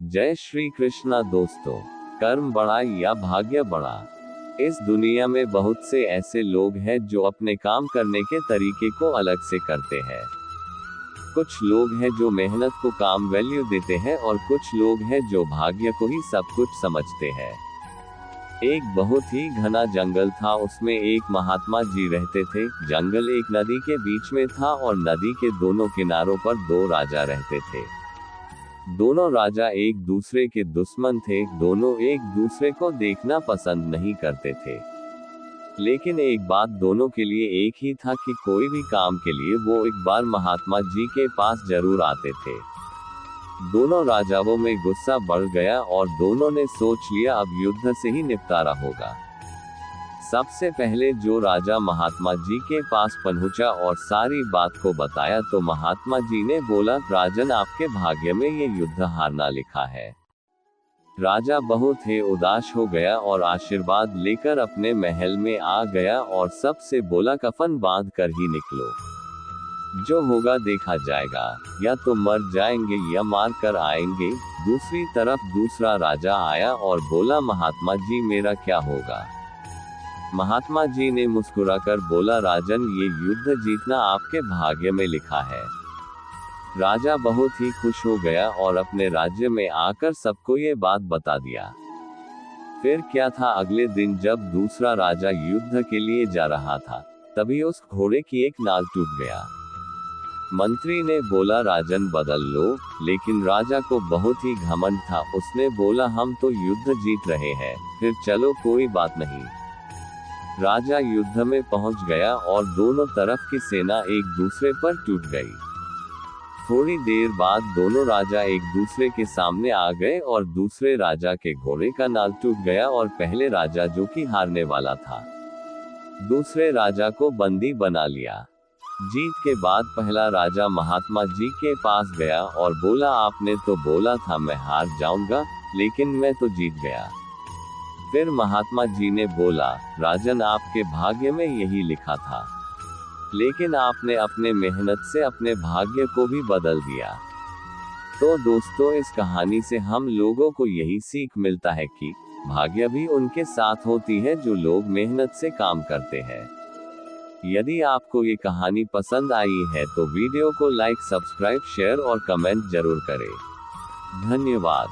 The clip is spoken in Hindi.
जय श्री कृष्णा दोस्तों। कर्म बड़ा या भाग्य बड़ा। इस दुनिया में बहुत से ऐसे लोग हैं जो अपने काम करने के तरीके को अलग से करते हैं। कुछ लोग हैं जो मेहनत को काम वैल्यू देते हैं और कुछ लोग हैं जो भाग्य को ही सब कुछ समझते हैं। एक बहुत ही घना जंगल था, उसमें एक महात्मा जी रहते थे। जंगल एक नदी के बीच में था और नदी के दोनों किनारों पर दो राजा रहते थे। दोनों राजा एक दूसरे के दुश्मन थे, दोनों एक दूसरे को देखना पसंद नहीं करते थे। लेकिन एक बात दोनों के लिए एक ही था कि कोई भी काम के लिए वो एक बार महात्मा जी के पास जरूर आते थे। दोनों राजाओं में गुस्सा बढ़ गया और दोनों ने सोच लिया अब युद्ध से ही निपटारा होगा। सबसे पहले जो राजा महात्मा जी के पास पहुंचा और सारी बात को बताया तो महात्मा जी ने बोला, राजन आपके भाग्य में ये युद्ध हारना लिखा है। राजा बहुत ही उदास हो गया और आशीर्वाद लेकर अपने महल में आ गया और सबसे बोला, कफन बांध कर ही निकलो, जो होगा देखा जाएगा, या तो मर जाएंगे या मार कर आएंगे। दूसरी तरफ दूसरा राजा आया और बोला, महात्मा जी मेरा क्या होगा। महात्मा जी ने मुस्कुराकर बोला, राजन ये युद्ध जीतना आपके भाग्य में लिखा है। राजा बहुत ही खुश हो गया और अपने राज्य में आकर सबको ये बात बता दिया। फिर क्या था, अगले दिन जब दूसरा राजा युद्ध के लिए जा रहा था तभी उस घोड़े की एक नाल टूट गया। मंत्री ने बोला, राजन बदल लो, लेकिन राजा को बहुत ही घमंड था। उसने बोला, हम तो युद्ध जीत रहे हैं, फिर चलो कोई बात नहीं। राजा युद्ध में पहुंच गया और दोनों तरफ की सेना एक दूसरे पर टूट गई। थोड़ी देर बाद दोनों राजा एक दूसरे के सामने आ गए और दूसरे राजा के घोड़े का नाल टूट गया और पहले राजा जो कि हारने वाला था, दूसरे राजा को बंदी बना लिया। जीत के बाद पहला राजा महात्मा जी के पास गया और बोला, आपने तो बोला था मैं हार जाऊंगा, लेकिन मैं तो जीत गया। फिर महात्मा जी ने बोला, राजन आपके भाग्य में यही लिखा था, लेकिन आपने अपने मेहनत से अपने भाग्य को भी बदल दिया। तो दोस्तों, इस कहानी से हम लोगों को यही सीख मिलता है कि भाग्य भी उनके साथ होती है जो लोग मेहनत से काम करते हैं। यदि आपको ये कहानी पसंद आई है तो वीडियो को लाइक, सब्सक्राइब, शेयर और कमेंट जरूर करें। धन्यवाद।